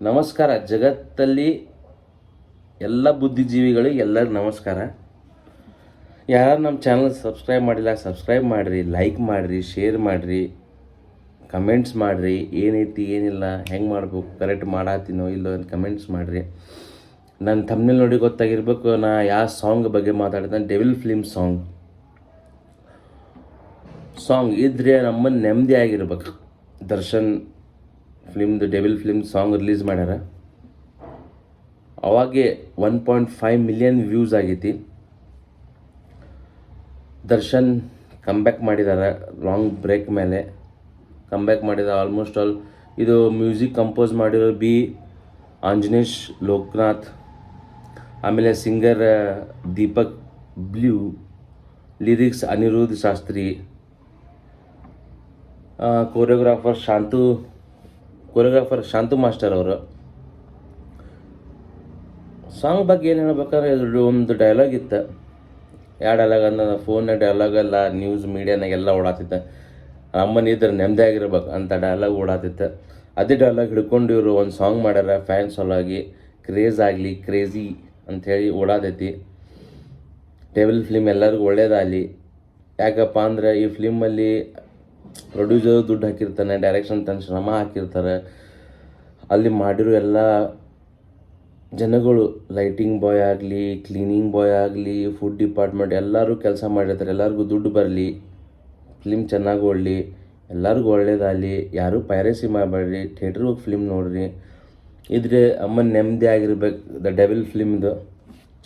ನಮಸ್ಕಾರ. ಜಗತ್ತಲ್ಲಿ ಎಲ್ಲ ಬುದ್ಧಿಜೀವಿಗಳು ಎಲ್ಲರಿಗೂ ನಮಸ್ಕಾರ. ಯಾರು ನಮ್ಮ ಚಾನಲ್ ಸಬ್ಸ್ಕ್ರೈಬ್ ಮಾಡಿಲ್ಲ ಸಬ್ಸ್ಕ್ರೈಬ್ ಮಾಡಿರಿ, ಲೈಕ್ ಮಾಡಿರಿ, ಶೇರ್ ಮಾಡಿರಿ, ಕಮೆಂಟ್ಸ್ ಮಾಡಿರಿ. ಏನೈತಿ ಏನಿಲ್ಲ, ಹೆಂಗೆ ಮಾಡ್ಬೇಕು, ಕರೆಕ್ಟ್ ಮಾಡತ್ತೀನೋ ಇಲ್ಲೋ ಅಂತ ಕಮೆಂಟ್ಸ್ ಮಾಡಿರಿ. ನನ್ನ ಥಂಬ್ನೇಲ್ ನೋಡಿ ಗೊತ್ತಾಗಿರ್ಬೇಕು ನಾ ಯಾವ ಸಾಂಗ್ ಬಗ್ಗೆ ಮಾತಾಡ್ತಾನೆ. ಡೆವಿಲ್ ಫಿಲ್ಮ್ ಸಾಂಗ್ ಇದ್ರೆ ನಮ್ಮನ್ನು ನೆಮ್ಮದಿ ಆಗಿರ್ಬೇಕು. ದರ್ಶನ್ ಫಿಲ್ಮ್ದು ಡೆವಿಲ್ ಫಿಲ್ಮ್ ಸಾಂಗ್ ರಿಲೀಸ್ ಮಾಡ್ಯಾರ. ಅವಾಗೆ 1.5 ಮಿಲಿಯನ್ ವ್ಯೂಸ್ ಆಗೈತಿ. ದರ್ಶನ್ ಕಮ್ಬ್ಯಾಕ್ ಮಾಡಿದ್ದಾರೆ, ಲಾಂಗ್ ಬ್ರೇಕ್ ಮೇಲೆ ಕಮ್ಬ್ಯಾಕ್ ಮಾಡಿದ್ದಾರೆ. ಆಲ್ಮೋಸ್ಟ್ ಆಲ್ ಇದು ಮ್ಯೂಸಿಕ್ ಕಂಪೋಸ್ ಮಾಡಿರೋ ಬಿ ಆಂಜನೇಶ್ ಲೋಕನಾಥ್, ಆಮೇಲೆ singer Deepak Blue, lyrics Anirudh Shastri, choreographer Shanthu master ಅವರು. ಸಾಂಗ್ ಬಗ್ಗೆ ಏನು ಹೇಳ್ಬೇಕಾದ್ರೆ ಒಂದು ಡೈಲಾಗ್ ಇತ್ತು. ಯಾವ ಡೈಲಾಗ್ ಅಂದ್ರೆ ಫೋನ್ನ ಡೈಲಾಗ್ ಎಲ್ಲ ನ್ಯೂಸ್ ಮೀಡಿಯಾನಾಗೆಲ್ಲ ಓಡಾತಿತ್ತು. ಅಮ್ಮನ ಇದ್ರೆ ನೆಮ್ಮದಿ ಆಗಿರ್ಬೇಕು ಅಂತ ಡೈಲಾಗ್ ಓಡಾತಿತ್ತು. ಅದೇ ಡೈಲಾಗ್ ಹಿಡ್ಕೊಂಡು ಇವರು ಒಂದು ಸಾಂಗ್ ಮಾಡ್ಯಾರ. ಫ್ಯಾನ್ಸ್ ಸಲುವಾಗಿ ಕ್ರೇಜಿ ಅಂಥೇಳಿ ಓಡಾದೈತಿ. ಡೆವಿಲ್ ಫಿಲ್ಮ್ ಎಲ್ಲರಿಗೂ ಒಳ್ಳೇದಾಗಲಿ. ಯಾಕಪ್ಪ ಅಂದ್ರೆ ಈ ಫಿಲ್ಮಲ್ಲಿ ಪ್ರೊಡ್ಯೂಸರ್ ದುಡ್ಡು ಹಾಕಿರ್ತಾನೆ, ಡೈರೆಕ್ಷನ್ ತನ್ನ ಶ್ರಮ ಹಾಕಿರ್ತಾರೆ. ಅಲ್ಲಿ ಮಾಡಿರೋ ಎಲ್ಲ ಜನಗಳು, ಲೈಟಿಂಗ್ ಬಾಯ್ ಆಗಲಿ, ಕ್ಲೀನಿಂಗ್ ಬಾಯ್ ಆಗಲಿ, ಫುಡ್ ಡಿಪಾರ್ಟ್ಮೆಂಟ್ ಎಲ್ಲರೂ ಕೆಲಸ ಮಾಡಿರ್ತಾರೆ. ಎಲ್ಲರಿಗೂ ದುಡ್ಡು ಬರಲಿ, ಫಿಲ್ಮ್ ಚೆನ್ನಾಗಿ ಓಡಲಿ, ಎಲ್ಲರಿಗೂ ಒಳ್ಳೇದಾಗಲಿ. ಯಾರೂ ಪೈರಸಿ ಮಾಡಬೇಡ್ರಿ, ಥಿಯೇಟ್ರಿಗೆ ಹೋಗಿ ಫಿಲ್ಮ್ ನೋಡಿರಿ. ಇದ್ರೆ ಅಮ್ಮನ ನೆಮ್ಮದಿ ಆಗಿರ್ಬೇಕು. ದ ಡೆವಿಲ್ ಫಿಲ್ಮ್ದು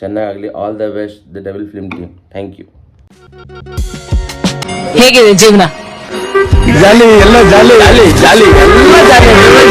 ಚೆನ್ನಾಗಲಿ. All the best the Devil film team. Thank you. ಹೇಗಿದೆ ಜೀವನ? ಜಾಲಿ ಎಲ್ಲ ಜಾಲಿ ಜಾಲಿ ಜಾಲಿ ಎಲ್ಲ ಜಾಲಿ.